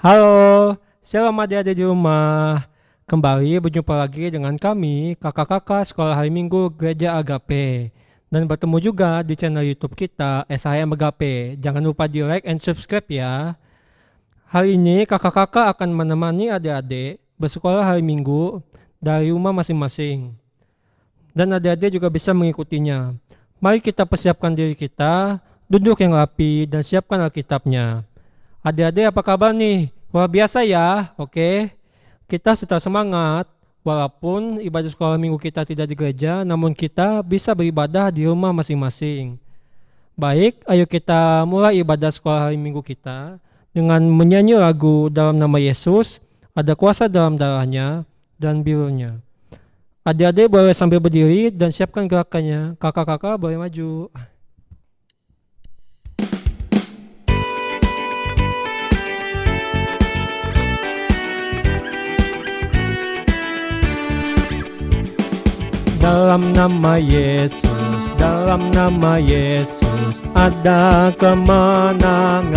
Halo, selamat adik-adik di rumah. Kembali berjumpa lagi dengan kami, kakak-kakak Sekolah Hari Minggu Gereja Agape. Dan bertemu juga di channel YouTube kita, SHM Agape. Jangan lupa di like and subscribe ya. Hari ini kakak-kakak akan menemani adik-adik bersekolah hari Minggu dari rumah masing-masing. Dan adik-adik juga bisa mengikutinya. Mari kita persiapkan diri kita, duduk yang rapi, dan siapkan Alkitabnya. Adik-adik apa kabar nih? Luar biasa ya, oke? Kita tetap semangat, walaupun ibadah sekolah minggu kita tidak di gereja, namun kita bisa beribadah di rumah masing-masing. Baik, ayo kita mulai ibadah sekolah hari minggu kita dengan menyanyi lagu dalam nama Yesus, ada kuasa dalam darahnya, dan birunya. Adik-adik boleh sambil berdiri dan siapkan gerakannya. Kakak-kakak boleh maju. Dalam nama Yesus, dalam nama Yesus ada kemenangan.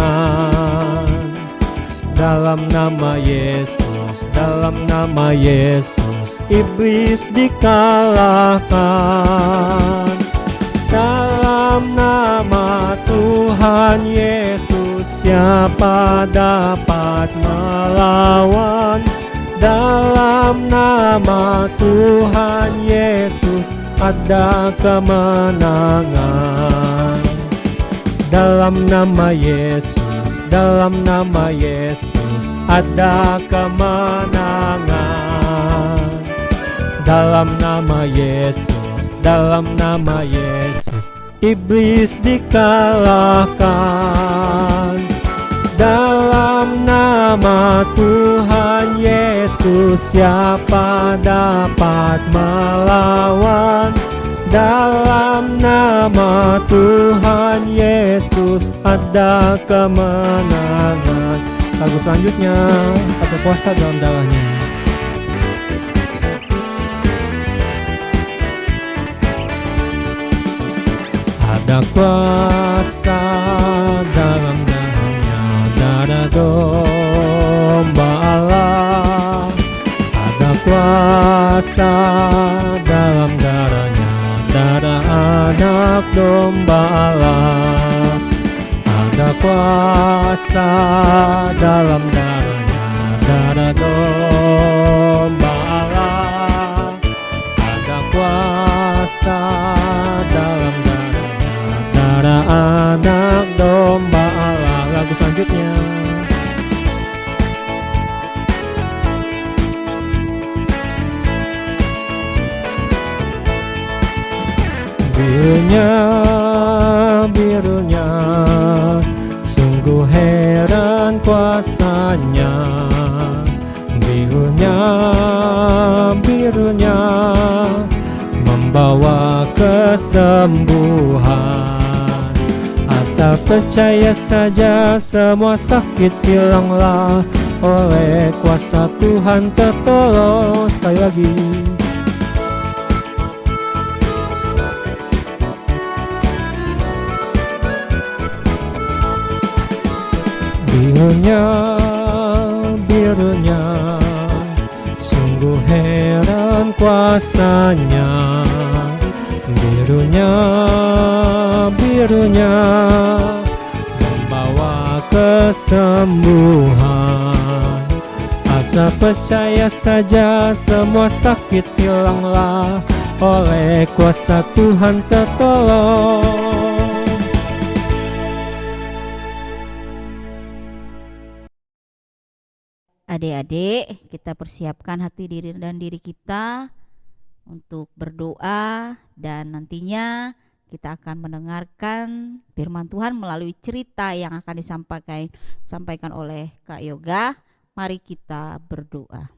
Dalam nama Yesus, dalam nama Yesus iblis dikalahkan. Dalam nama Tuhan Yesus siapa dapat melawan? Dalam nama Tuhan Yesus ada kemenangan. Dalam nama Yesus, dalam nama Yesus ada kemenangan. Dalam nama Yesus, dalam nama Yesus iblis dikalahkan. Dalam nama Tuhan Yesus siapa dapat melawan? Dalam nama Tuhan Yesus ada kemenangan. Lagu selanjutnya, ada kuasa dalam darahnya. Ada kuasa dalam darah domba Allah, ada kuasa dalam darahnya, darah anak domba Allah. Ada kuasa dalam darahnya, darah domba Allah. Ada kuasa dalam darahnya, darah anak domba Allah. Lagu selanjutnya. Birunya, birunya, sungguh heran kuasanya. Birunya, birunya, membawa kesembuhan. Asal percaya saja semua sakit hilanglah, oleh kuasa Tuhan tertolong. Sekali lagi. Birunya, birunya, sungguh heran kuasanya. Birunya, birunya, membawa kesembuhan. Asal percaya saja semua sakit hilanglah, oleh kuasa Tuhan tertolong. Adik-adik, kita persiapkan hati diri dan diri kita untuk berdoa, dan nantinya kita akan mendengarkan firman Tuhan melalui cerita yang akan disampaikan oleh Kak Yoga. Mari kita berdoa.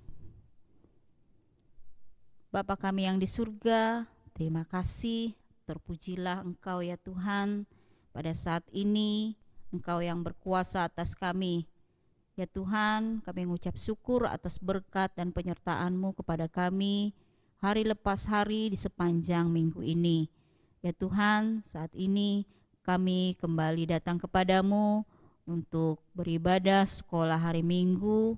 Bapa kami yang di surga, terima kasih, terpujilah Engkau ya Tuhan. Pada saat ini Engkau yang berkuasa atas kami. Ya Tuhan, kami mengucap syukur atas berkat dan penyertaan-Mu kepada kami hari lepas hari di sepanjang minggu ini. Ya Tuhan, saat ini kami kembali datang kepadamu untuk beribadah sekolah hari Minggu,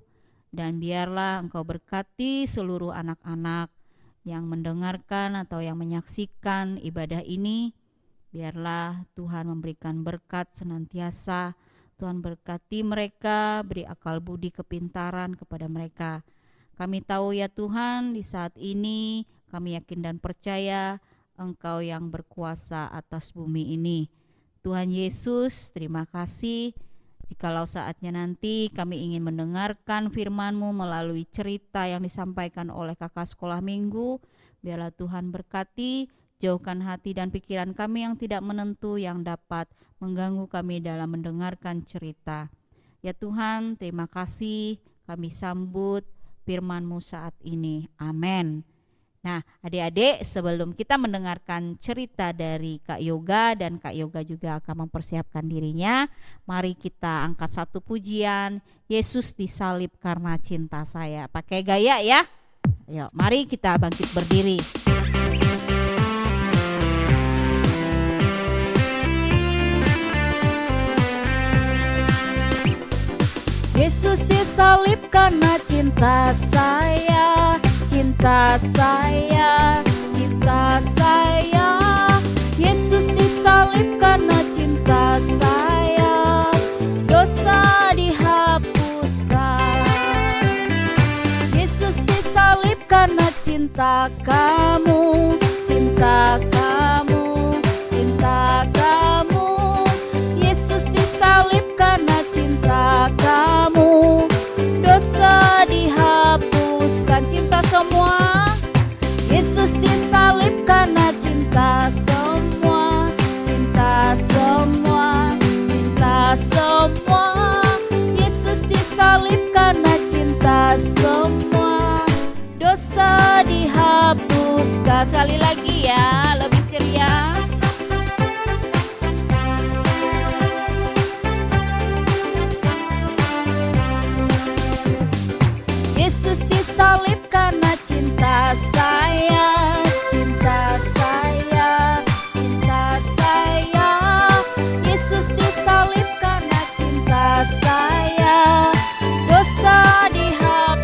dan biarlah Engkau berkati seluruh anak-anak yang mendengarkan atau yang menyaksikan ibadah ini. Biarlah Tuhan memberikan berkat senantiasa. Tuhan berkati mereka, beri akal budi kepintaran kepada mereka. Kami tahu ya Tuhan, di saat ini kami yakin dan percaya Engkau yang berkuasa atas bumi ini. Tuhan Yesus, terima kasih. Jikalau saatnya nanti kami ingin mendengarkan firman-Mu melalui cerita yang disampaikan oleh kakak sekolah minggu, biarlah Tuhan berkati, jauhkan hati dan pikiran kami yang tidak menentu yang dapat mengganggu kami dalam mendengarkan cerita. Ya Tuhan, terima kasih, kami sambut firman-Mu saat ini. Amin. Nah, adik-adik, sebelum kita mendengarkan cerita dari Kak Yoga, dan Kak Yoga juga akan mempersiapkan dirinya, mari kita angkat satu pujian, Yesus disalib karena cinta saya. Pakai gaya ya. Ayo, mari kita bangkit berdiri. Yesus disalib karena cinta saya, cinta saya, cinta saya. Yesus disalib karena cinta saya, dosa dihapuskan. Yesus disalib karena cinta kamu, cinta kamu, cinta kamu. Yesus disalib karena cinta kamu, dosa dihapuskan. Cinta semua, Yesus disalib karena cinta semua, cinta semua, cinta semua. Yesus disalib karena cinta semua, dosa dihapuskan. Sekali lagi ya, lebih ceria. Yesus disalib karena cinta saya, cinta saya, cinta saya. Yesus disalib karena cinta saya, dosa dihapuskan.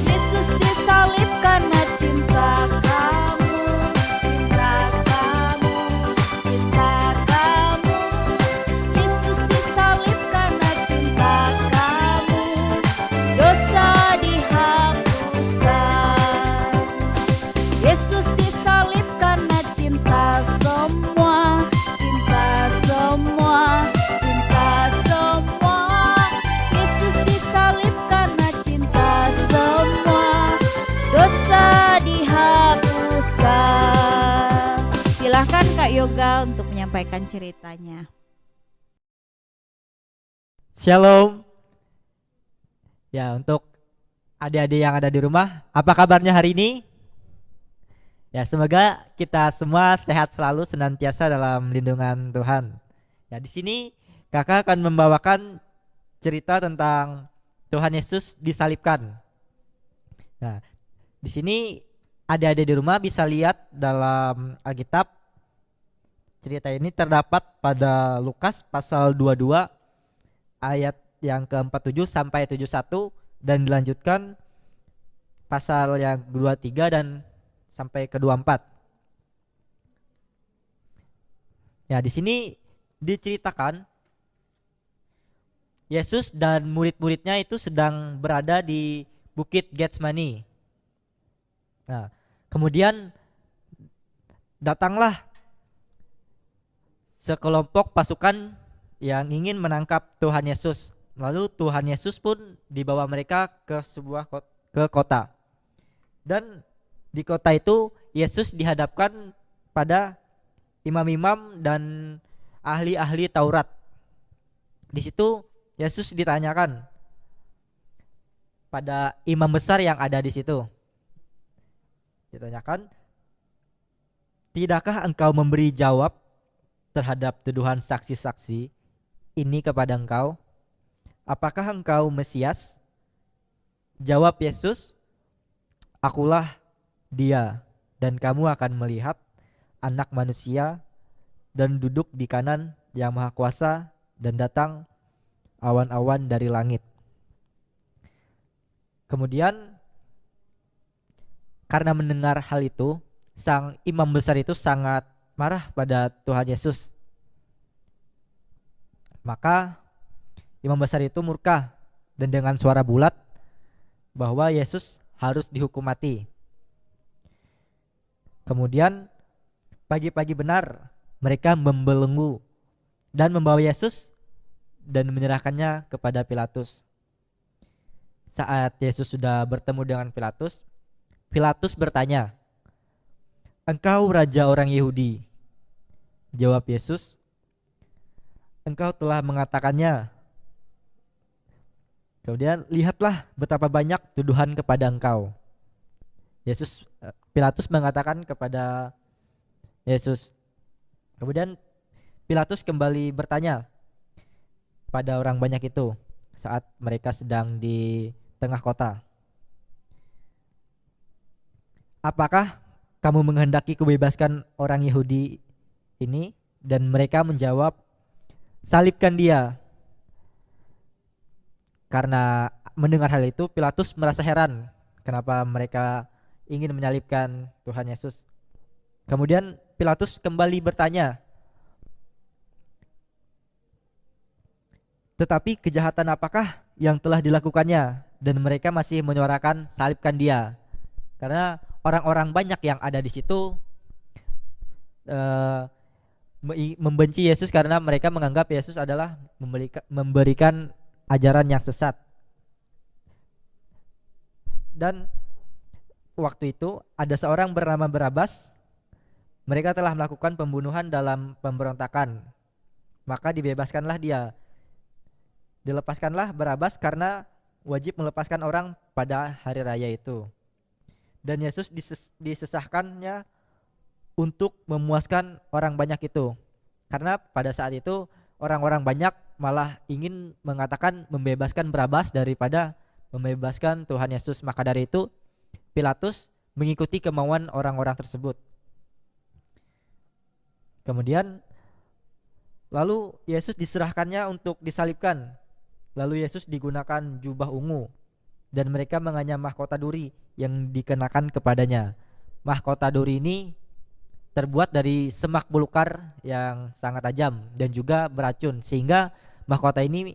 Yesus disalib karena cinta kamu, cinta kamu, cinta kamu. Yesus disalib karena cinta kamu, dosa dihapuskan. Yesus disalib karena cinta semua, cinta semua, cinta semua. Yesus disalib karena cinta semua, dosa dihapuskan. Silakan Kak Yoga untuk menyampaikan ceritanya. Shalom. Ya, untuk adik-adik yang ada di rumah, apa kabarnya hari ini? Ya, semoga kita semua sehat selalu, senantiasa dalam lindungan Tuhan. Ya, di sini kakak akan membawakan cerita tentang Tuhan Yesus disalibkan. Nah, di sini adik-adik di rumah bisa lihat dalam Alkitab, cerita ini terdapat pada Lukas pasal 22 ayat yang ke-47 sampai 71, dan dilanjutkan pasal yang ke-23 dan sampai ke-24. Ya, di sini diceritakan Yesus dan murid-muridnya itu sedang berada di Bukit Getsemani. Nah, kemudian datanglah sekelompok pasukan yang ingin menangkap Tuhan Yesus. Lalu Tuhan Yesus pun dibawa mereka ke sebuah kota. Dan di kota itu Yesus dihadapkan pada imam-imam dan ahli-ahli Taurat. Di situ Yesus ditanyakan pada imam besar yang ada di situ. Ditanyakan, "Tidakkah engkau memberi jawab terhadap tuduhan saksi-saksi ini kepada engkau? Apakah engkau Mesias?" Jawab Yesus, "Akulah Dia, dan kamu akan melihat Anak Manusia dan duduk di kanan yang maha kuasa dan datang awan-awan dari langit. Kemudian karena mendengar hal itu, sang imam besar itu sangat marah pada Tuhan Yesus. Maka imam besar itu murka dan dengan suara bulat bahwa Yesus harus dihukum mati. Kemudian pagi-pagi benar mereka membelenggu dan membawa Yesus dan menyerahkannya kepada Pilatus. Saat Yesus sudah bertemu dengan Pilatus, Pilatus bertanya, "Engkau raja orang Yahudi?" Jawab Yesus, "Engkau telah mengatakannya." Kemudian, "Lihatlah betapa banyak tuduhan kepada engkau." Pilatus mengatakan kepada Yesus. Kemudian Pilatus kembali bertanya pada orang banyak itu saat mereka sedang di tengah kota, "Apakah kamu menghendaki kubebaskan orang Yahudi ini?" Dan mereka menjawab, "Salibkan dia." Karena mendengar hal itu, Pilatus merasa heran kenapa mereka ingin menyalibkan Tuhan Yesus. Kemudian Pilatus kembali bertanya, "Tetapi kejahatan apakah yang telah dilakukannya?" Dan mereka masih menyuarakan, "Salibkan dia." Karena orang-orang banyak yang ada di situ membenci Yesus karena mereka menganggap Yesus adalah memberikan ajaran yang sesat. Dan waktu itu ada seorang bernama Barabas. Mereka telah melakukan pembunuhan dalam pemberontakan. Maka dibebaskanlah dia. Dilepaskanlah Barabas karena wajib melepaskan orang pada hari raya itu. Dan Yesus disesahkannya untuk memuaskan orang banyak itu. Karena pada saat itu orang-orang banyak malah ingin mengatakan membebaskan Barabas daripada membebaskan Tuhan Yesus. Maka dari itu Pilatus mengikuti kemauan orang-orang tersebut. Kemudian lalu Yesus diserahkannya untuk disalibkan. Lalu Yesus digunakan jubah ungu dan mereka menganyam mahkota duri yang dikenakan kepadanya. Mahkota duri ini terbuat dari semak belukar yang sangat tajam dan juga beracun, sehingga mahkota ini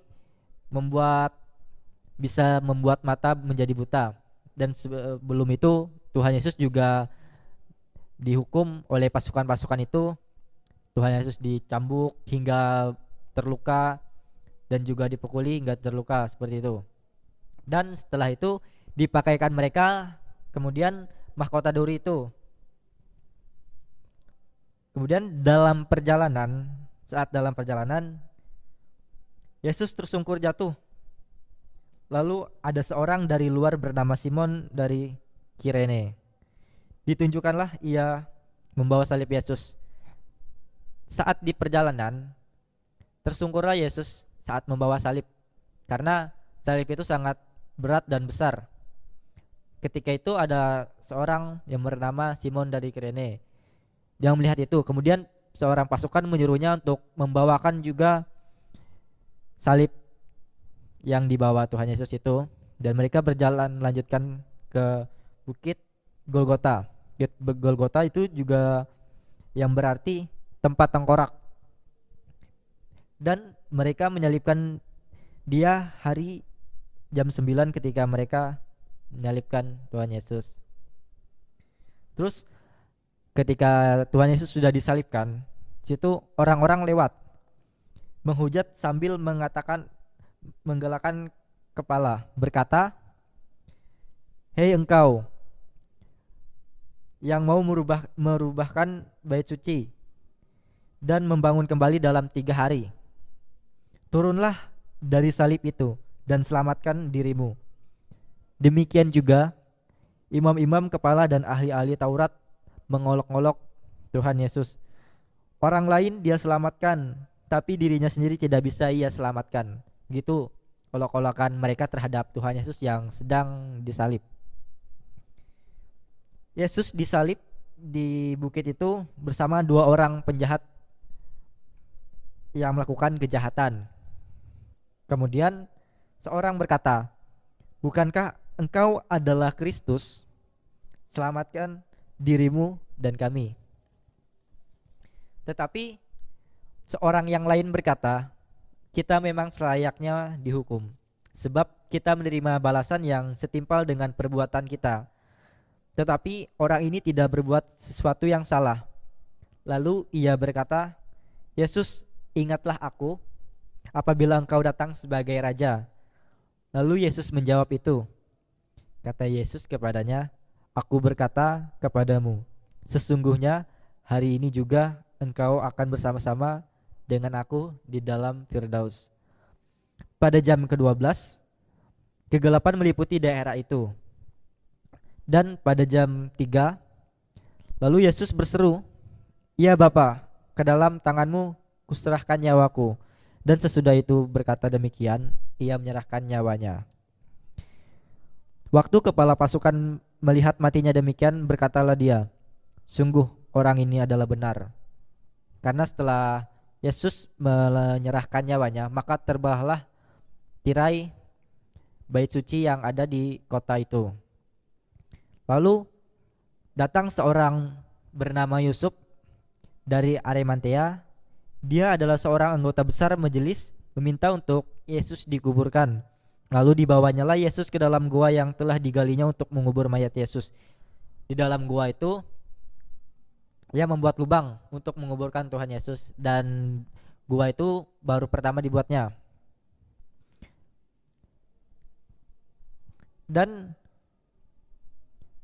bisa membuat mata menjadi buta. Dan sebelum itu Tuhan Yesus juga dihukum oleh pasukan-pasukan itu. Tuhan Yesus dicambuk hingga terluka dan juga dipukuli hingga terluka seperti itu. Dan setelah itu dipakaikan mereka kemudian mahkota duri itu. Kemudian saat dalam perjalanan Yesus tersungkur jatuh. Lalu ada seorang dari luar bernama Simon dari Kirene. Ditunjukkanlah ia membawa salib Yesus. Saat di perjalanan tersungkurlah Yesus saat membawa salib, karena salib itu sangat berat dan besar. Ketika itu ada seorang yang bernama Simon dari Kirene yang melihat itu. Kemudian seorang pasukan menyuruhnya untuk membawakan juga salib yang dibawa Tuhan Yesus itu, dan mereka berjalan melanjutkan ke bukit Golgota. Golgota itu juga yang berarti tempat tengkorak. Dan mereka menyalibkan dia hari jam 9 ketika mereka menyalibkan Tuhan Yesus. Terus ketika Tuhan Yesus sudah disalibkan, situ orang-orang lewat menghujat sambil menggelakkan kepala, berkata, "Hei engkau yang mau merubahkan bait suci dan membangun kembali dalam 3 hari, turunlah dari salib itu dan selamatkan dirimu." Demikian juga imam-imam kepala dan ahli-ahli Taurat mengolok-olok Tuhan Yesus. Orang lain dia selamatkan, tapi dirinya sendiri tidak bisa ia selamatkan. Gitu olok-olokan mereka terhadap Tuhan Yesus yang sedang disalib. Yesus disalib di bukit itu bersama 2 orang penjahat yang melakukan kejahatan. Kemudian seorang berkata, "Bukankah engkau adalah Kristus? Selamatkan dirimu dan kami." Tetapi seorang yang lain berkata, "Kita memang selayaknya dihukum, sebab kita menerima balasan yang setimpal dengan perbuatan kita. Tetapi orang ini tidak berbuat sesuatu yang salah." Lalu ia berkata, "Yesus, ingatlah aku apabila engkau datang sebagai raja." Lalu Yesus menjawab itu. Kata Yesus kepadanya, "Aku berkata kepadamu, sesungguhnya hari ini juga engkau akan bersama-sama dengan aku di dalam Firdaus." Pada jam ke-12, kegelapan meliputi daerah itu. Dan pada jam 3, lalu Yesus berseru, "Ya Bapa, ke dalam tanganmu kuserahkan nyawaku." Dan sesudah itu berkata demikian, ia menyerahkan nyawanya. Waktu kepala pasukan melihat matinya demikian, berkatalah dia, "Sungguh orang ini adalah benar." Karena setelah Yesus menyerahkan nyawanya, maka terbelahlah tirai bait suci yang ada di kota itu. Lalu datang seorang bernama Yusuf dari Arimatea. Dia adalah seorang anggota besar majelis, meminta untuk Yesus dikuburkan. Lalu dibawanyalah Yesus ke dalam gua yang telah digalinya untuk mengubur mayat Yesus. Di dalam gua itu ia membuat lubang untuk menguburkan Tuhan Yesus, dan gua itu baru pertama dibuatnya. Dan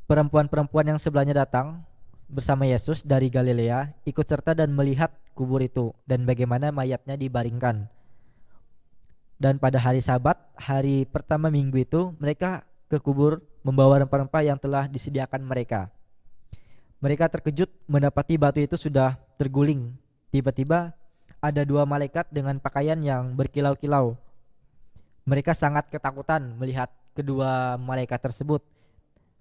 perempuan-perempuan yang sebelahnya datang bersama Yesus dari Galilea, ikut serta dan melihat kubur itu dan bagaimana mayatnya dibaringkan. Dan pada hari Sabat, hari pertama minggu itu, mereka ke kubur membawa rempah-rempah yang telah disediakan mereka. Mereka terkejut mendapati batu itu sudah terguling. Tiba-tiba ada dua malaikat dengan pakaian yang berkilau-kilau. Mereka sangat ketakutan melihat kedua malaikat tersebut.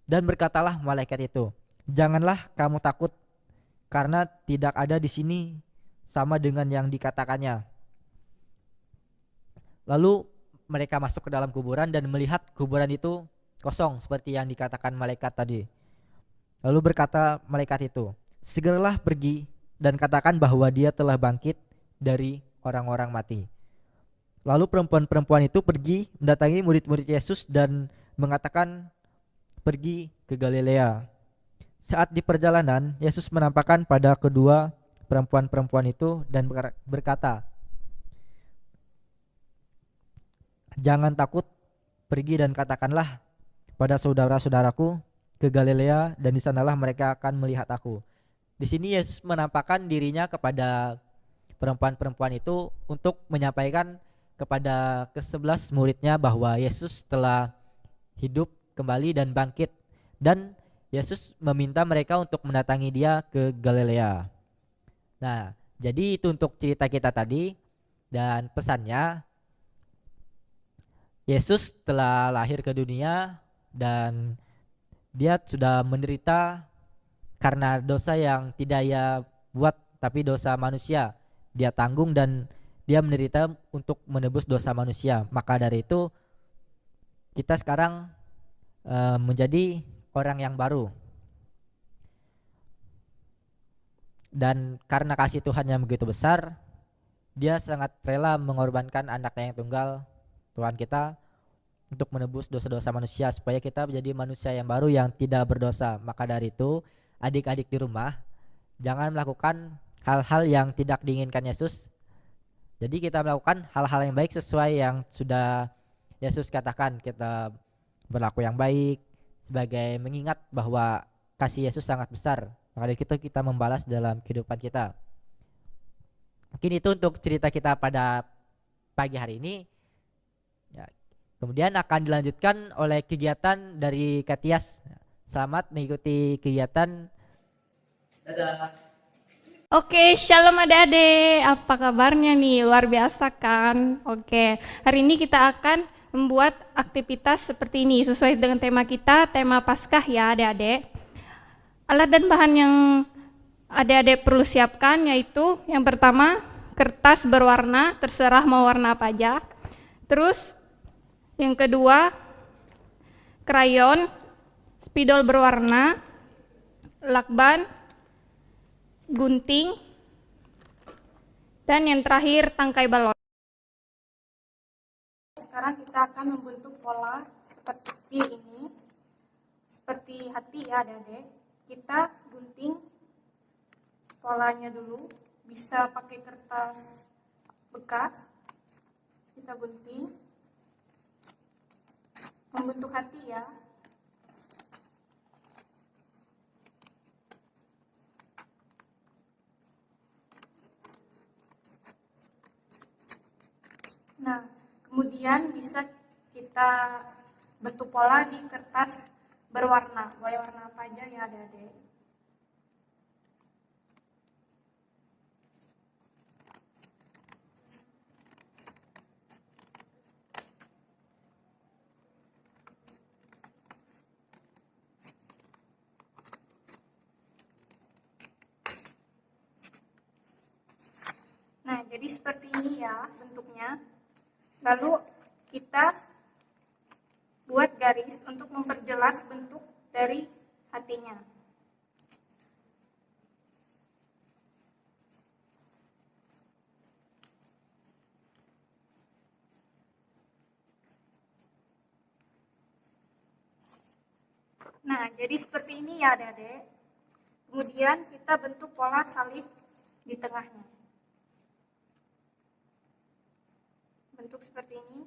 Dan berkatalah malaikat itu, "Janganlah kamu takut, karena tidak ada di sini sama dengan yang dikatakannya." Lalu mereka masuk ke dalam kuburan dan melihat kuburan itu kosong seperti yang dikatakan malaikat tadi. Lalu berkata malaikat itu, "Segeralah pergi dan katakan bahwa dia telah bangkit dari orang-orang mati." Lalu perempuan-perempuan itu pergi mendatangi murid-murid Yesus dan mengatakan, "Pergi ke Galilea." Saat di perjalanan, Yesus menampakkan pada kedua perempuan-perempuan itu dan berkata, "Jangan takut, pergi dan katakanlah pada saudara-saudaraku ke Galilea, dan di sanalah mereka akan melihat aku." Di sini Yesus menampakkan dirinya kepada perempuan-perempuan itu untuk menyampaikan kepada ke-11 muridnya bahwa Yesus telah hidup kembali dan bangkit, dan Yesus meminta mereka untuk mendatangi dia ke Galilea. Nah, jadi itu untuk cerita kita tadi, dan pesannya, Yesus telah lahir ke dunia dan dia sudah menderita karena dosa yang tidak ia buat, tapi dosa manusia. Dia tanggung dan dia menderita untuk menebus dosa manusia. Maka dari itu kita sekarang menjadi orang yang baru. Dan karena kasih Tuhan yang begitu besar, dia sangat rela mengorbankan anaknya yang tunggal, Tuhan kita, untuk menebus dosa-dosa manusia supaya kita menjadi manusia yang baru yang tidak berdosa. Maka dari itu, adik-adik di rumah, jangan melakukan hal-hal yang tidak diinginkan Yesus. Jadi kita melakukan hal-hal yang baik sesuai yang sudah Yesus katakan. Kita berlaku yang baik sebagai mengingat bahwa kasih Yesus sangat besar. Maka dari itu kita membalas dalam kehidupan kita. Mungkin itu untuk cerita kita pada pagi hari ini. Ya, kemudian akan dilanjutkan oleh kegiatan dari Katias. Selamat mengikuti kegiatan. Dadah. Oke, shalom adik-adik. Apa kabarnya nih? Luar biasa kan? Oke, hari ini kita akan membuat aktivitas seperti ini sesuai dengan tema kita, tema Paskah ya adik-adik. Alat dan bahan yang adik-adik perlu siapkan yaitu yang pertama kertas berwarna, terserah mau warna apa aja. Terus yang kedua, krayon, spidol berwarna, lakban, gunting, dan yang terakhir tangkai balon. Sekarang kita akan membentuk pola seperti ini, seperti hati ya adik-adik. Kita gunting polanya dulu, bisa pakai kertas bekas, kita gunting, membentuk hati ya. Nah, kemudian bisa kita bentuk pola di kertas berwarna, boleh warna apa aja ya adik-adik. Nah, jadi seperti ini ya bentuknya. Lalu kita buat garis untuk memperjelas bentuk dari hatinya. Nah, jadi seperti ini ya adik-adik. Kemudian kita bentuk pola salib di tengahnya. Bentuk seperti ini.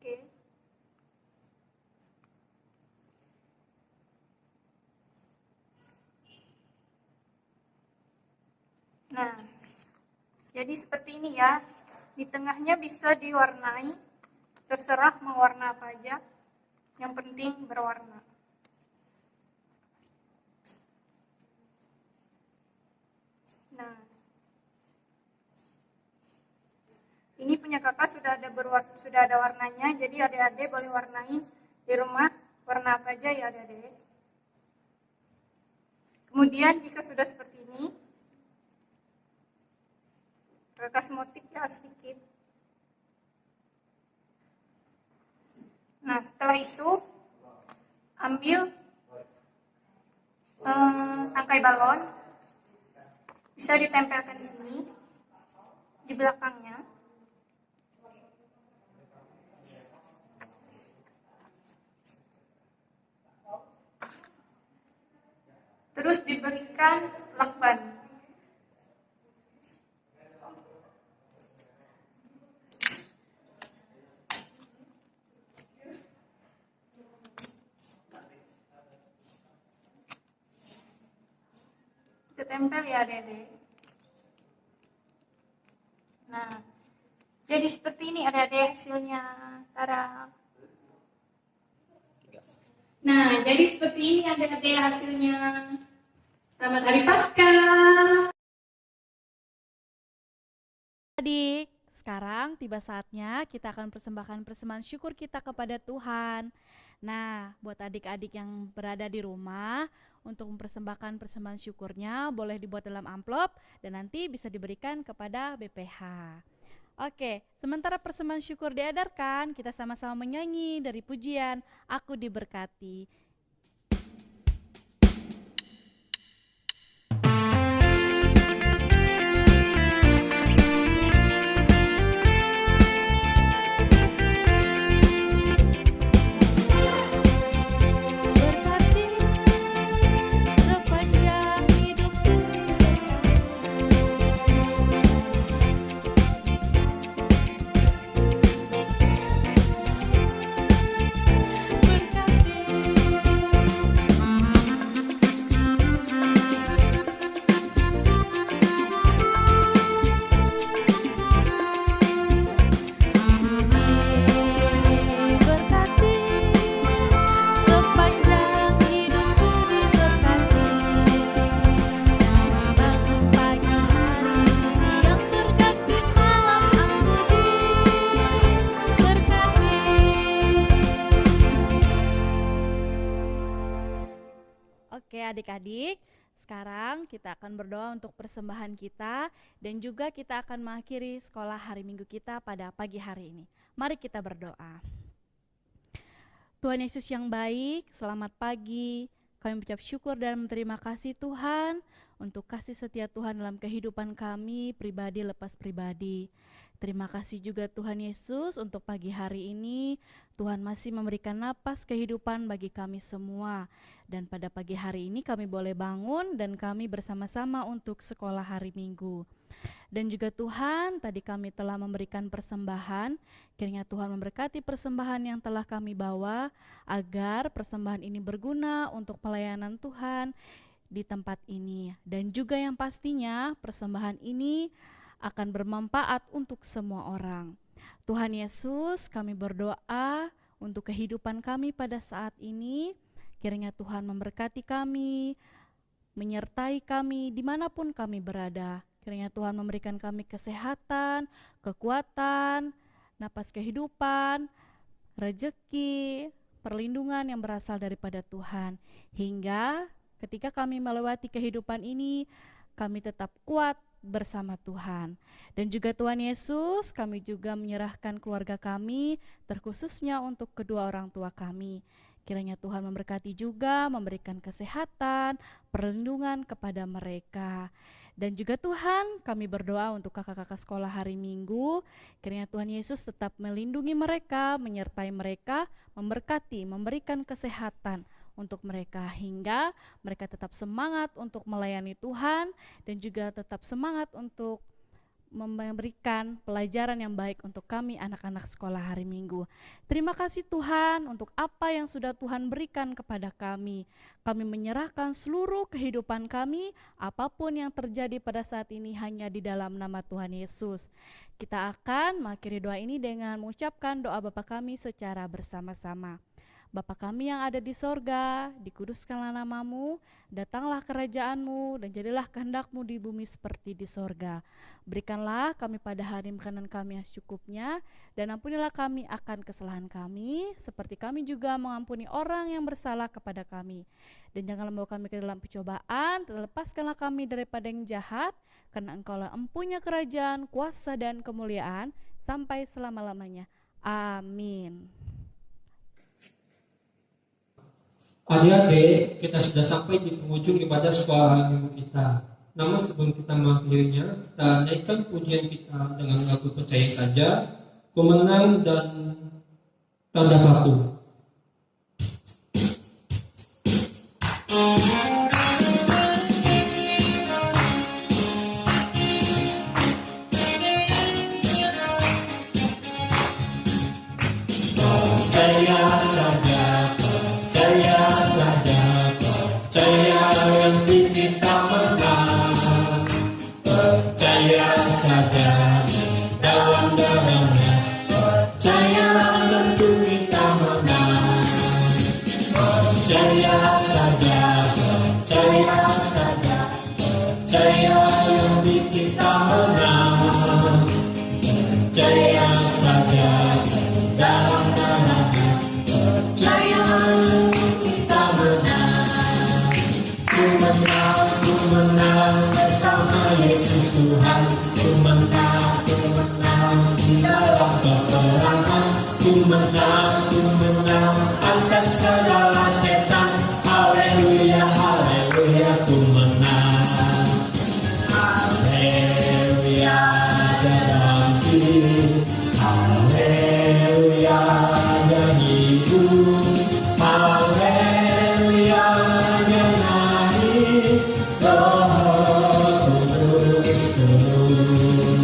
Oke. Nah, jadi seperti ini ya. Di tengahnya bisa diwarnai, terserah mau warna apa aja. Yang penting berwarna. Nah, ini punya kakak sudah ada warnanya, jadi adik-adik boleh warnai di rumah warna apa aja ya adik-adik. Kemudian jika sudah seperti ini, kakak motif ya sedikit. Nah, setelah itu ambil tangkai balon, bisa ditempelkan di sini, di belakangnya. Terus diberikan lakban. Kita tempel ya adik-adik. Nah, jadi seperti ini adik-adik hasilnya. Tada. Nah, jadi seperti ini adik-adik hasilnya. Selamat Hari Paskah. Adik, sekarang tiba saatnya kita akan persembahkan persembahan syukur kita kepada Tuhan. Nah, buat adik-adik yang berada di rumah, untuk mempersembahkan persembahan syukurnya boleh dibuat dalam amplop dan nanti bisa diberikan kepada BPH. Oke, sementara persembahan syukur diedarkan, kita sama-sama menyanyi dari pujian Aku Diberkati. Berkati adik-adik, sekarang kita akan berdoa untuk persembahan kita dan juga kita akan mengakhiri sekolah hari Minggu kita pada pagi hari ini. Mari kita berdoa. Tuhan Yesus yang baik, selamat pagi. Kami mengucap syukur dan berterima kasih Tuhan untuk kasih setia Tuhan dalam kehidupan kami pribadi lepas pribadi. Terima kasih juga Tuhan Yesus untuk pagi hari ini. Tuhan masih memberikan napas kehidupan bagi kami semua. Dan pada pagi hari ini kami boleh bangun dan kami bersama-sama untuk sekolah hari Minggu. Dan juga Tuhan, tadi kami telah memberikan persembahan. Kiranya Tuhan memberkati persembahan yang telah kami bawa, agar persembahan ini berguna untuk pelayanan Tuhan di tempat ini. Dan juga yang pastinya persembahan ini akan bermanfaat untuk semua orang. Tuhan Yesus, kami berdoa untuk kehidupan kami pada saat ini. Kiranya Tuhan memberkati kami, menyertai kami dimanapun kami berada. Kiranya Tuhan memberikan kami kesehatan, kekuatan, napas kehidupan, rejeki, perlindungan yang berasal daripada Tuhan. Hingga ketika kami melewati kehidupan ini, kami tetap kuat bersama Tuhan. Dan juga Tuhan Yesus, kami juga menyerahkan keluarga kami, terkhususnya untuk kedua orang tua kami. Kiranya Tuhan memberkati juga, memberikan kesehatan, perlindungan kepada mereka. Dan juga Tuhan, kami berdoa untuk kakak-kakak sekolah hari Minggu. Kiranya Tuhan Yesus tetap melindungi mereka, menyertai mereka, memberkati, memberikan kesehatan untuk mereka, hingga mereka tetap semangat untuk melayani Tuhan dan juga tetap semangat untuk memberikan pelajaran yang baik untuk kami anak-anak sekolah hari Minggu. Terima kasih Tuhan untuk apa yang sudah Tuhan berikan kepada kami. Kami menyerahkan seluruh kehidupan kami, apapun yang terjadi pada saat ini hanya di dalam nama Tuhan Yesus. Kita akan mengakhiri doa ini dengan mengucapkan doa Bapa kami secara bersama-sama. Bapa kami yang ada di sorga, dikuduskanlah namamu, datanglah kerajaanmu, dan jadilah kehendak-Mu di bumi seperti di sorga. Berikanlah kami pada hari makanan kami yang secukupnya, dan ampunilah kami akan kesalahan kami, seperti kami juga mengampuni orang yang bersalah kepada kami. Dan janganlah membawa kami ke dalam pencobaan, lepaskanlah kami daripada yang jahat, karena Engkaulah empunya kerajaan, kuasa, dan kemuliaan, sampai selama-lamanya. Amin. Adik-adik, kita sudah sampai di penghujung ibadah sekolah hari Minggu kita. Namun sebelum kita mengakhirinya, kita naikkan pujian kita dengan lagu Percaya Saja, Ku Menang, dan Tanda Paku. Percaya saja, percaya saja, percaya nanti kita menang. Percaya saja di dalam-dalamnya, percayalah tentu kita menang. Percaya saja, percaya saja, percaya nanti kita menang. Percaya saja di dalam-dalamnya, percaya kita menang. Ku menang bersama Yesus Tuhan. Ku menang di dalam peperangan. Ku menang atas segala setan. Haleluya, haleluya, ku menang. Haleluya, dalam diri. Haleluya, dan hidup. Haleluya, nyanyi Roh Kudus turun.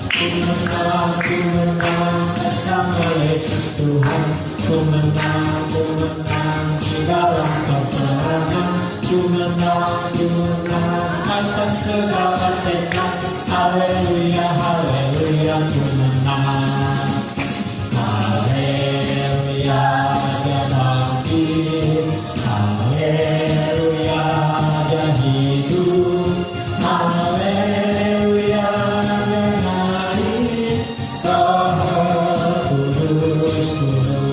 Ku menang bersama Yesus Tuhan. Ku menang di dalam peperangan. Ku menang atas segala setan. Haleluya, haleluya, ku menang. Haleluya, dalam diri. Haleluya, dan hidup. Haleluya, nyanyi Roh Kudus turun.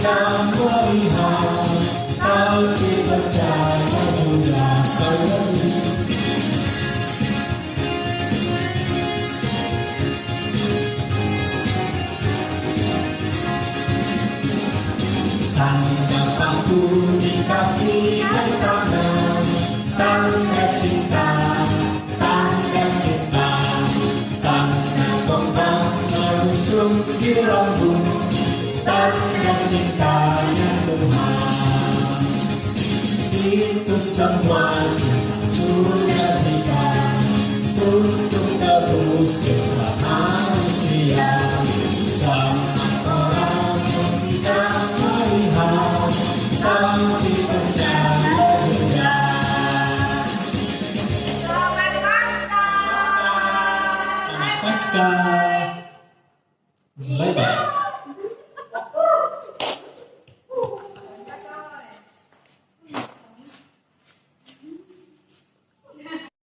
tidak melihat, tapi percaya juga kembali. Tanda paku di kaki dan tangan, tanda cinta, tanda cinta, tanda kembang merusuk di rambut, tanda cintanya Tuhan. Itu semuanya sudah diberikan untuk tebus dosa manusia. Jangan orang yang tidak melihat, tapi percaya juga. Selamat Paskah.